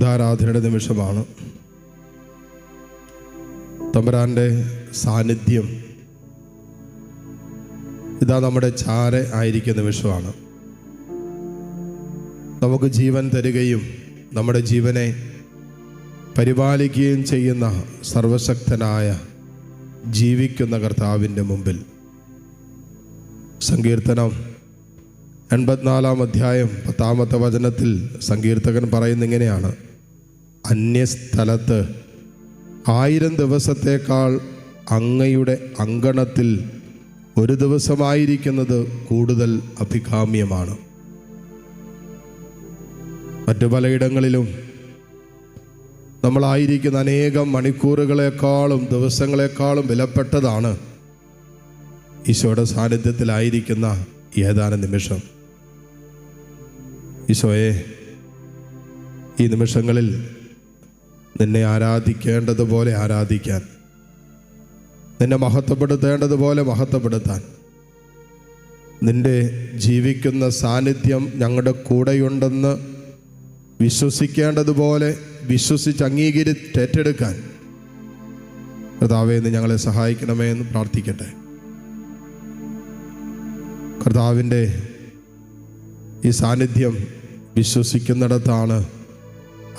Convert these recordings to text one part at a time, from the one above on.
ബുദ്ധാരാധനയുടെ നിമിഷമാണ്. തമ്പുരാൻ്റെ സാന്നിധ്യം ഇതാ നമ്മുടെ ചാരെ ആയിരിക്കുന്ന നിമിഷമാണ്. നമുക്ക് ജീവൻ തരികയും നമ്മുടെ ജീവനെ പരിപാലിക്കുകയും ചെയ്യുന്ന സർവശക്തനായ ജീവിക്കുന്ന കർത്താവിൻ്റെ മുമ്പിൽ സങ്കീർത്തനം 84 അധ്യായം 10 വചനത്തിൽ സങ്കീർത്തകൻ പറയുന്ന ഇങ്ങനെയാണ്: അന്യസ്ഥലത്ത് 1000 ദിവസത്തേക്കാൾ അങ്ങയുടെ അങ്കണത്തിൽ ഒരു ദിവസമായിരിക്കുന്നത് കൂടുതൽ അഭികാമ്യമാണ്. മറ്റു പലയിടങ്ങളിലും നമ്മളായിരിക്കുന്ന അനേകം മണിക്കൂറുകളെക്കാളും ദിവസങ്ങളെക്കാളും വിലപ്പെട്ടതാണ് ഈശോയുടെ സാന്നിധ്യത്തിലായിരിക്കുന്ന ഏതാനും നിമിഷം. ഈശോയെ, ഈ നിമിഷങ്ങളിൽ നിന്നെ ആരാധിക്കേണ്ടതുപോലെ ആരാധിക്കാൻ, നിന്നെ മഹത്വപ്പെടുത്തേണ്ടതുപോലെ മഹത്വപ്പെടുത്താൻ, നിന്റെ ജീവിക്കുന്ന സാന്നിധ്യം ഞങ്ങളുടെ കൂടെയുണ്ടെന്ന് വിശ്വസിക്കേണ്ടതുപോലെ വിശ്വസിച്ച് അംഗീകരിച്ചേറ്റെടുക്കാൻ കർത്താവേ, നീ ഞങ്ങളെ സഹായിക്കണമേ എന്ന് പ്രാർത്ഥിക്കട്ടെ. കർത്താവിൻ്റെ ഈ സാന്നിധ്യം വിശ്വസിക്കുന്നിടത്താണ്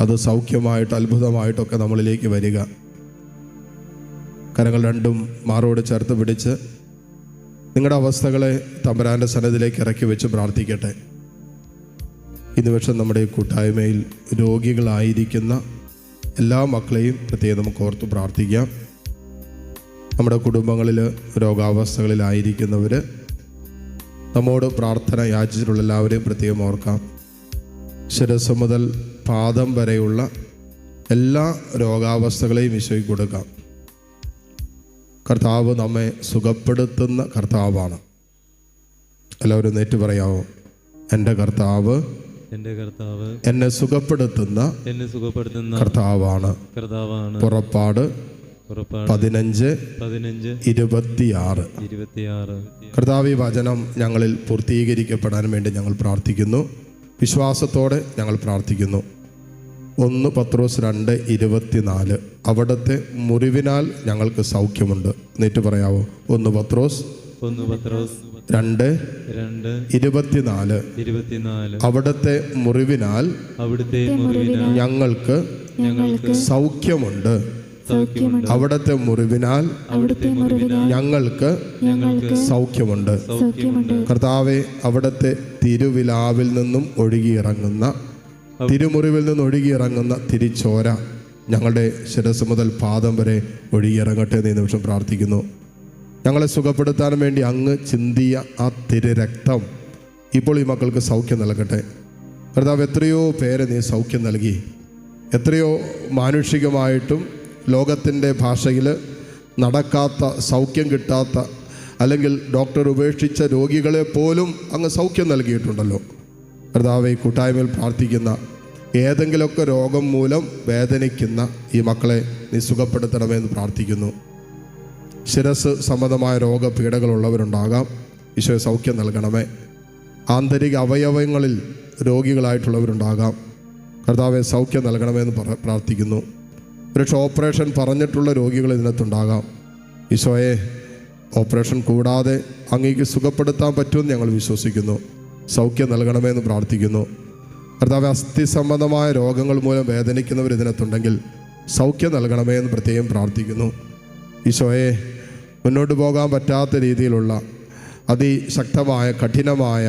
അത് സൗഖ്യമായിട്ട് അത്ഭുതമായിട്ടൊക്കെ നമ്മളിലേക്ക് വരിക. കരങ്ങൾ രണ്ടും മാറോട് ചേർത്ത് പിടിച്ച് നിങ്ങളുടെ അവസ്ഥകളെ തമ്പുരാൻ്റെ സന്നിധിയിലേക്ക് ഇറക്കി വെച്ച് പ്രാർത്ഥിക്കട്ടെ. ഈ നിമിഷം നമ്മുടെ കൂട്ടായ്മയിൽ രോഗികളായിരിക്കുന്ന എല്ലാ മക്കളെയും പ്രത്യേകം നമുക്ക് ഓർത്ത് പ്രാർത്ഥിക്കാം. നമ്മുടെ കുടുംബങ്ങളിൽ രോഗാവസ്ഥകളിലായിരിക്കുന്നവർ, നമ്മോട് പ്രാർത്ഥന യാചിച്ചിട്ടുള്ള എല്ലാവരെയും പ്രത്യേകം ഓർക്കാം. ശിരസ് മുതൽ പാദം വരെയുള്ള എല്ലാ രോഗാവസ്ഥകളെയും ഈശോയ്ക്ക് കൊടുക്കാം. കർത്താവ് നമ്മെ സുഖപ്പെടുത്തുന്ന കർത്താവാണ്. എല്ലാവരും നേറ്റ് പറയാമോ? എൻ്റെ കർത്താവ് എന്നെ സുഖപ്പെടുത്തുന്ന കർത്താവാണ്. പുറപ്പാട് 15:26. കർത്താവ് ഈ വചനം ഞങ്ങളിൽ പൂർത്തീകരിക്കപ്പെടാൻ വേണ്ടി ഞങ്ങൾ പ്രാർത്ഥിക്കുന്നു. വിശ്വാസത്തോടെ ഞങ്ങൾ പ്രാർത്ഥിക്കുന്നു. 1 പത്രോസ് 2:24. അവിടുത്തെ മുറിവിനാൽ ഞങ്ങൾക്ക് സൗഖ്യമുണ്ട്. നേറ്റ് പറയാവോ? 1 പത്രോസ് 2:24. അവിടുത്തെ മുറിവിനാൽ ഞങ്ങൾക്ക് സൗഖ്യമുണ്ട്. അവിടുത്തെ മുറിവിനാൽ ഞങ്ങൾക്ക് സൗഖ്യമുണ്ട്. കർത്താവെ, അവിടുത്തെ തിരുവിലാവിൽ നിന്നും ഒഴുകിയിറങ്ങുന്ന, തിരുമുറിവിൽ നിന്ന് ഒഴുകിയിറങ്ങുന്ന തിരിച്ചോര ഞങ്ങളുടെ ശിരസ് മുതൽ പാദം വരെ ഒഴുകിയിറങ്ങട്ടെ എന്ന് ഈ നിമിഷം പ്രാർത്ഥിക്കുന്നു. ഞങ്ങളെ സുഖപ്പെടുത്താൻ വേണ്ടി അങ്ങ് ചിന്തിയ ആ തിരുരക്തം ഇപ്പോൾ ഈ മക്കൾക്ക് സൗഖ്യം നൽകട്ടെ. കർത്താവ്, എത്രയോ പേരെ നീ സൗഖ്യം നൽകി. എത്രയോ മാനുഷികമായിട്ടും ലോകത്തിൻ്റെ ഭാഷയിൽ നടക്കാത്ത, സൗഖ്യം കിട്ടാത്ത, അല്ലെങ്കിൽ ഡോക്ടർ ഉപേക്ഷിച്ച രോഗികളെ പോലും അങ്ങ് സൗഖ്യം നൽകിയിട്ടുണ്ടല്ലോ. കർത്താവേ, കൂട്ടായ്മയിൽ പ്രാർത്ഥിക്കുന്ന ഏതെങ്കിലുമൊക്കെ രോഗം മൂലം വേദനിക്കുന്ന ഈ മക്കളെ നീ സുഖപ്പെടുത്തണമെന്ന് പ്രാർത്ഥിക്കുന്നു. ശിരസ് സംബന്ധമായ രോഗപീഠകളുള്ളവരുണ്ടാകാം. ഈശോയെ സൗഖ്യം നൽകണമേ. ആന്തരിക അവയവങ്ങളിൽ രോഗികളായിട്ടുള്ളവരുണ്ടാകാം. കർത്താവെ, സൗഖ്യം നൽകണമെന്ന് പ്രാർത്ഥിക്കുന്നു. ഒരുപക്ഷെ ഓപ്പറേഷൻ പറഞ്ഞിട്ടുള്ള രോഗികൾ ഇതിനകത്തുണ്ടാകാം. ഈശോയെ, ഓപ്പറേഷൻ കൂടാതെ അങ്ങേക്ക് സുഖപ്പെടുത്താൻ പറ്റുമെന്ന് ഞങ്ങൾ വിശ്വസിക്കുന്നു. സൗഖ്യം നൽകണമെന്ന് പ്രാർത്ഥിക്കുന്നു. കർത്താവെ, അസ്ഥി സംബന്ധമായ രോഗങ്ങൾ മൂലം വേദനിക്കുന്നവർ ഇതിനകത്തുണ്ടെങ്കിൽ സൗഖ്യം നൽകണമേ എന്ന് പ്രത്യേകം പ്രാർത്ഥിക്കുന്നു. ഈശോയെ, മുന്നോട്ട് പോകാൻ പറ്റാത്ത രീതിയിലുള്ള അതിശക്തമായ കഠിനമായ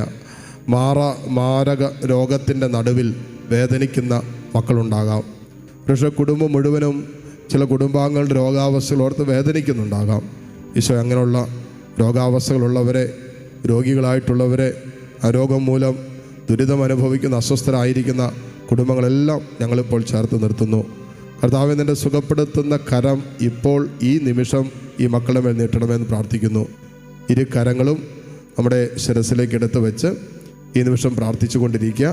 മാരക രോഗത്തിൻ്റെ നടുവിൽ വേദനിക്കുന്ന മക്കളുണ്ടാകാം. പക്ഷേ കുടുംബം മുഴുവനും ചില കുടുംബാംഗങ്ങളുടെ രോഗാവസ്ഥകൾ ഓർത്ത് വേദനിക്കുന്നുണ്ടാകാം. ഈശോ, അങ്ങനെയുള്ള രോഗാവസ്ഥകളുള്ളവരെ, രോഗികളായിട്ടുള്ളവരെ, ആ രോഗം മൂലം ദുരിതം അനുഭവിക്കുന്ന, അസ്വസ്ഥരായിരിക്കുന്ന കുടുംബങ്ങളെല്ലാം ഞങ്ങളിപ്പോൾ ചേർത്ത് നിർത്തുന്നു. കർത്താവേ, നിൻ്റെ സുഖപ്പെടുത്തുന്ന കരം ഇപ്പോൾ ഈ നിമിഷം ഈ മക്കളുടെ മേൽ നീട്ടണമെന്ന് പ്രാർത്ഥിക്കുന്നു. ഇരു കരങ്ങളും നമ്മുടെ ശിരസിലേക്ക് എടുത്ത് വെച്ച് ഈ നിമിഷം പ്രാർത്ഥിച്ചു കൊണ്ടിരിക്കുക.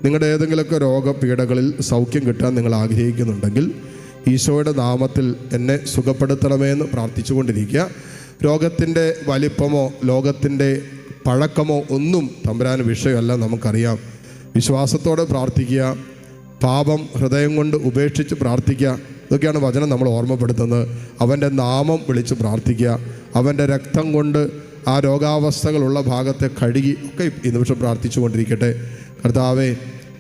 നിങ്ങളുടെ ഏതെങ്കിലുമൊക്കെ രോഗപീഠകളിൽ സൗഖ്യം കിട്ടാൻ നിങ്ങൾ ആഗ്രഹിക്കുന്നുണ്ടെങ്കിൽ ഈശോയുടെ നാമത്തിൽ എന്നെ സുഖപ്പെടുത്തണമെന്ന് പ്രാർത്ഥിച്ചു കൊണ്ടിരിക്കുക. രോഗത്തിൻ്റെ വലിപ്പമോ ലോകത്തിൻ്റെ പഴക്കമോ ഒന്നും തമ്പുരാന് വിഷയമല്ല, നമുക്കറിയാം. വിശ്വാസത്തോടെ പ്രാർത്ഥിക്കുക. പാപം ഹൃദയം കൊണ്ട് ഉപേക്ഷിച്ച് പ്രാർത്ഥിക്കുക. ഇതൊക്കെയാണ് വചനം നമ്മൾ ഓർമ്മപ്പെടുത്തുന്നത്. അവൻ്റെ നാമം വിളിച്ച് പ്രാർത്ഥിക്കുക. അവൻ്റെ രക്തം കൊണ്ട് ആ രോഗാവസ്ഥകളുള്ള ഭാഗത്തെ കഴുകി ഒക്കെ ഈ നിമിഷം പ്രാർത്ഥിച്ചു കൊണ്ടിരിക്കട്ടെ. കർത്താവേ,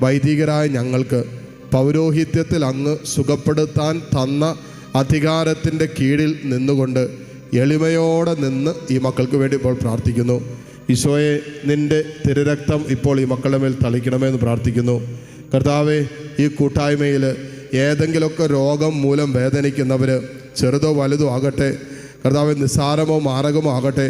വൈദികരായ ഞങ്ങൾക്ക് പൗരോഹിത്യത്തിൽ അങ്ങ് സുഖപ്പെടുത്താൻ തന്ന അധികാരത്തിൻ്റെ കീഴിൽ നിന്നുകൊണ്ട് എളിമയോടെ നിന്ന് ഈ മക്കൾക്ക് വേണ്ടി ഇപ്പോൾ പ്രാർത്ഥിക്കുന്നു. ഈശോയെ, നിൻ്റെ തിരുരക്തം ഇപ്പോൾ ഈ മക്കളുടെ മേൽ തളിക്കണമെന്ന് പ്രാർത്ഥിക്കുന്നു. കർത്താവെ, ഈ കൂട്ടായ്മയിൽ ഏതെങ്കിലുമൊക്കെ രോഗം മൂലം വേദനിക്കുന്നവർ, ചെറുതോ വലുതോ ആകട്ടെ, കർത്താവെ, നിസ്സാരമോ മാരകമോ ആകട്ടെ,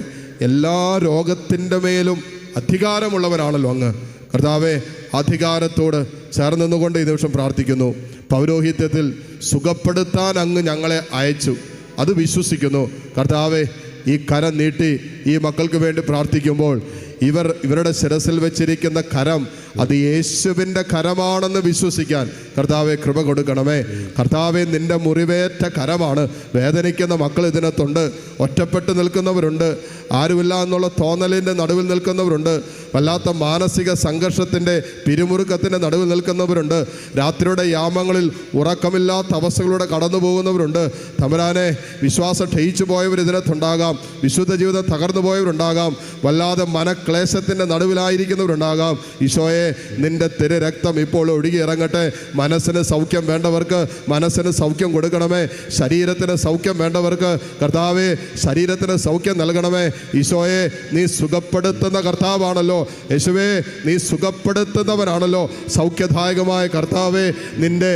എല്ലാ രോഗത്തിൻ്റെ മേലും അധികാരമുള്ളവനാണല്ലോ അങ്ങ്. കർത്താവെ, അധികാരത്തോട് ചേർന്ന് നിന്നുകൊണ്ട് ഈ നിമിഷം പ്രാർത്ഥിക്കുന്നു. പൗരോഹിത്യത്തിൽ സുഖപ്പെടുത്താൻ അങ്ങ് ഞങ്ങളെ അയച്ചു, അത് വിശ്വസിക്കുന്നു. കർത്താവെ, ഈ കരം നീട്ടി ഈ മക്കൾക്ക് വേണ്ടി പ്രാർത്ഥിക്കുമ്പോൾ ഇവരുടെ ശിരസിൽ വെച്ചിരിക്കുന്ന കരം അത് യേശുവിൻ്റെ കരമാണെന്ന് വിശ്വസിക്കാൻ കർത്താവെ കൃപ കൊടുക്കണമേ. കർത്താവെ, നിൻ്റെ മുറിവേറ്റ കരമാണ്. വേദനിക്കുന്ന മക്കൾ ഇതിനകത്തുണ്ട്. ഒറ്റപ്പെട്ട് നിൽക്കുന്നവരുണ്ട്. ആരുമില്ല എന്നുള്ള തോന്നലിൻ്റെ നടുവിൽ നിൽക്കുന്നവരുണ്ട്. വല്ലാത്ത മാനസിക സംഘർഷത്തിൻ്റെ പിരിമുറുക്കത്തിൻ്റെ നടുവിൽ നിൽക്കുന്നവരുണ്ട്. രാത്രിയുടെ യാമങ്ങളിൽ ഉറക്കമില്ലാത്ത അവസ്ഥകളിലൂടെ കടന്നു പോകുന്നവരുണ്ട്. തമ്പുരാനെ, വിശ്വാസം ക്ഷയിച്ചു പോയവർ ഇതിനകത്തുണ്ടാകാം. വിശുദ്ധ ജീവിതം തകർന്നു പോയവരുണ്ടാകാം. വല്ലാതെ മനക്ലേശത്തിൻ്റെ നടുവിലായിരിക്കുന്നവരുണ്ടാകാം. ഈശോയെ, നിൻ്റെ തിരു രക്തം ഇപ്പോൾ ഒഴുകി ഇറങ്ങട്ടെ. മനസ്സിന് സൗഖ്യം വേണ്ടവർക്ക് മനസ്സിന് സൗഖ്യം കൊടുക്കണമേ. ശരീരത്തിന് സൗഖ്യം വേണ്ടവർക്ക് കർത്താവെ ശരീരത്തിന് സൗഖ്യം നൽകണമേ. ഈശോയെ, നീ സുഖപ്പെടുത്തുന്ന കർത്താവാണല്ലോ. യേശുവേ, നീ സുഖപ്പെടുത്തുന്നവനാണല്ലോ. സൗഖ്യദായകമായ കർത്താവെ, നിൻ്റെ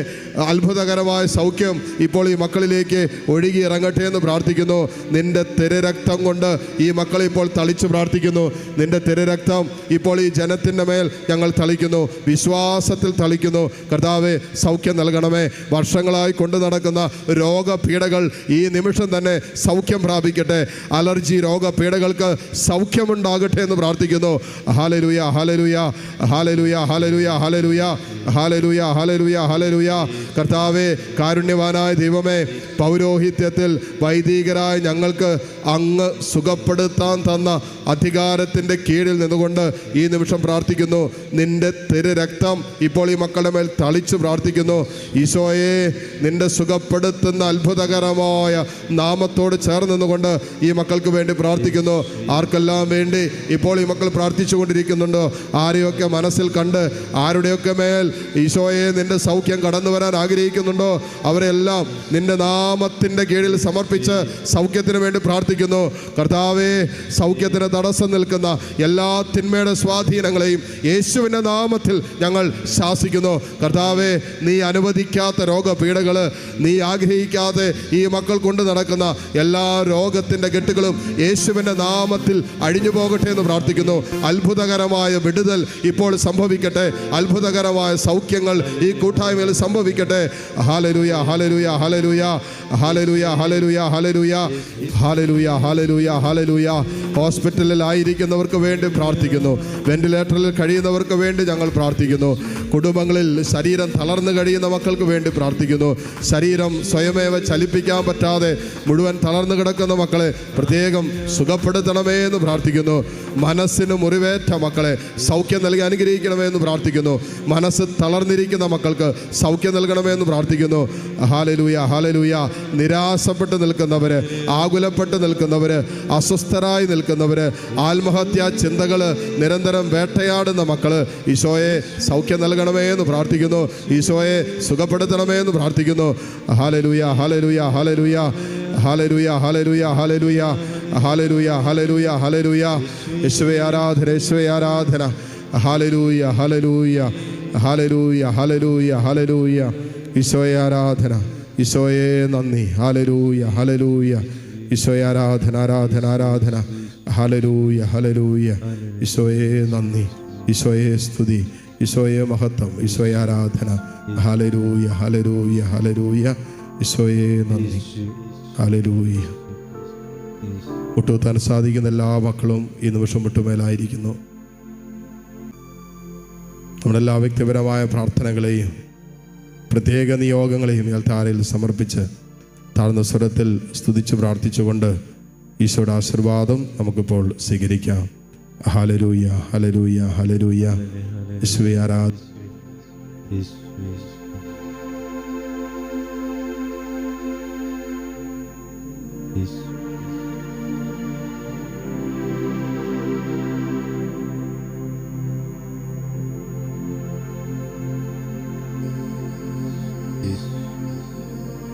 അത്ഭുതകരമായ സൗഖ്യം ഇപ്പോൾ ഈ മക്കളിലേക്ക് ഒഴുകി ഇറങ്ങട്ടെ എന്ന് പ്രാർത്ഥിക്കുന്നു. നിൻ്റെ തിരുരക്തം കൊണ്ട് ഈ മക്കളെ ഇപ്പോൾ തളിച്ച് പ്രാർത്ഥിക്കുന്നു. നിൻ്റെ തിരുരക്തം ഇപ്പോൾ ഈ ജനത്തിൻ്റെ മേൽ ഞങ്ങൾ തളിക്കുന്നു. വിശ്വാസത്തിൽ തളിക്കുന്നു. കർത്താവെ, സൗഖ്യം നൽകണമേ. വർഷങ്ങളായി കൊണ്ടു നടക്കുന്ന രോഗപീഠകൾ ഈ നിമിഷം തന്നെ സൗഖ്യം പ്രാപിക്കട്ടെ. അലർജി രോഗപീഠകൾക്ക് സൗഖ്യമുണ്ടാകട്ടെ എന്ന് പ്രാർത്ഥിക്കുന്നു. Hallelujah, hallelujah, hallelujah, hallelujah, hallelujah, hallelujah, hallelujah, hallelujah. കർത്താവെ, കാരുണ്യവാനായ ദൈവമേ, പൗരോഹിത്യത്തിൽ വൈദികരായ ഞങ്ങൾക്ക് അങ്ങ് സുഖപ്പെടുത്താൻ തന്ന അധികാരത്തിൻ്റെ കീഴിൽ നിന്നുകൊണ്ട് ഈ നിമിഷം പ്രാർത്ഥിക്കുന്നു. നിൻ്റെ തിരു രക്തം ഇപ്പോൾ ഈ മക്കളുടെ മേൽ തളിച്ച് പ്രാർത്ഥിക്കുന്നു. ഈശോയെ, നിൻ്റെ സുഖപ്പെടുത്തുന്ന അത്ഭുതകരമായ നാമത്തോട് ചേർന്ന് നിന്നുകൊണ്ട് ഈ മക്കൾക്ക് വേണ്ടി പ്രാർത്ഥിക്കുന്നു. ആർക്കെല്ലാം വേണ്ടി ഇപ്പോൾ ഈ മക്കൾ പ്രാർത്ഥിച്ചു കൊണ്ടിരിക്കുന്നുണ്ടോ, ആരെയൊക്കെ മനസ്സിൽ കണ്ട് ആരുടെയൊക്കെ മേൽ ഈശോയെ നിൻ്റെ സൗഖ്യം കടന്നു വരാൻ ആഗ്രഹിക്കുന്നുണ്ടോ, അവരെല്ലാം നിൻ്റെ നാമത്തിൻ്റെ കീഴിൽ സമർപ്പിച്ച് സൗഖ്യത്തിന് വേണ്ടി പ്രാർത്ഥിക്കുന്നു. കർത്താവേ, സൗഖ്യത്തിന് തടസ്സം നിൽക്കുന്ന എല്ലാ തിന്മയുടെ സ്വാധീനങ്ങളെയും യേശുവിൻ്റെ നാമത്തിൽ ഞങ്ങൾ ശാസിക്കുന്നു. കർത്താവേ, നീ അനുവദിക്കാത്ത രോഗപീഠകൾ, നീ ആഗ്രഹിക്കാതെ ഈ മക്കൾ കൊണ്ട് നടക്കുന്ന എല്ലാ രോഗത്തിൻ്റെ കെട്ടുകളും യേശുവിൻ്റെ നാമത്തിൽ അഴിഞ്ഞു പോകട്ടെ എന്ന് പ്രാർത്ഥിക്കുന്നു. അത്ഭുതകരമായ വിടുതൽ ഇപ്പോൾ സംഭവിക്കട്ടെ. അത്ഭുതകരമായ സൗഖ്യങ്ങൾ ഈ കൂട്ടായ്മയിൽ സംഭവിക്കട്ടെ. Hallelujah, hallelujah, hallelujah, hallelujah, hallelujah, hallelujah, hallelujah, hallelujah, hallelujah. ഹോസ്പിറ്റലിലായിരിക്കുന്നവർക്ക് വേണ്ടി പ്രാർത്ഥിക്കുന്നു. വെന്റിലേറ്ററിൽ കഴിയുന്നവർക്ക് വേണ്ടി ഞങ്ങൾ പ്രാർത്ഥിക്കുന്നു. കുടുംബങ്ങളിൽ ശരീരം തളർന്നു കഴിയുന്ന മക്കൾക്ക് വേണ്ടി പ്രാർത്ഥിക്കുന്നു. ശരീരം സ്വയമേവ ചലിപ്പിക്കാൻ പറ്റാതെ മുഴുവൻ തളർന്നു കിടക്കുന്ന മക്കളെ പ്രത്യേകം സുഖപ്പെടുത്തണമേ എന്ന് പ്രാർത്ഥിക്കുന്നു. മനസ്സിന് മുറിവേറ്റ മക്കളെ സൗഖ്യം നൽകി അനുഗ്രഹിക്കണമേ എന്ന് പ്രാർത്ഥിക്കുന്നു. മനസ്സ് തളർന്നിരിക്കുന്ന മക്കൾക്ക് സൗഖ്യം നൽകണമേ എന്ന് പ്രാർത്ഥിക്കുന്നു. Hallelujah, hallelujah. നിരാശപ്പെട്ട് നിൽക്കുന്നവർ, ആകുലപ്പെട്ട് നിൽക്കുന്നവർ, അസ്വസ്ഥരായി നിൽക്കുന്നവർ, ആത്മഹത്യാ ചിന്തകൾ നിരന്തരം വേട്ടയാടുന്ന മക്കൾ, ഈശോയെ സൗഖ്യം നൽകണമേ എന്ന് പ്രാർത്ഥിക്കുന്നു. ഈശോയെ സുഖപ്പെടുത്തണമേ എന്ന് പ്രാർത്ഥിക്കുന്നു. Hallelujah, hallelujah, hallelujah, hallelujah, hallelujah, hallelujah, hallelujah, hallelujah, hallelujah. യേശുവേ ആരാധന, യേശുവേ ആരാധന. Hallelujah, hallelujah, hallelujah, hallelujah, hallelujah. ഈശോയെ ആരാധന, ഈശോയെ നന്ദി. Hallelujah, hallelujah. ഈശോയെ ആരാധന, ആരാധന, ആരാധന. Hallelujah, hallelujah. ഈശോയെ നന്ദി, ഈശോയെ സ്തുതി, ഈശോയെ മഹത്വം, ഈശോയെ ആരാധന. Hallelujah, hallelujah, hallelujah. ഈശോയെ നന്ദി. ഹല്ലേലൂയ. മുട്ടുകുത്താൻ സാധിക്കുന്ന എല്ലാ മക്കളും ഈ നിമിഷം മുട്ടുമേലായിരിക്കുന്നു. നമ്മളെല്ലാ വ്യക്തിപരമായ പ്രാർത്ഥനകളെയും പ്രത്യേക നിയോഗങ്ങളെയും താരയിൽ സമർപ്പിച്ച് താഴ്ന്ന സ്വരത്തിൽ സ്തുതിച്ച് പ്രാർത്ഥിച്ചുകൊണ്ട് ഈശോയുടെ ആശീർവാദം നമുക്കിപ്പോൾ സ്വീകരിക്കാം. Hallelujah, hallelujah, hallelujah. യേശുവേ ആരാധന.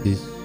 Yes.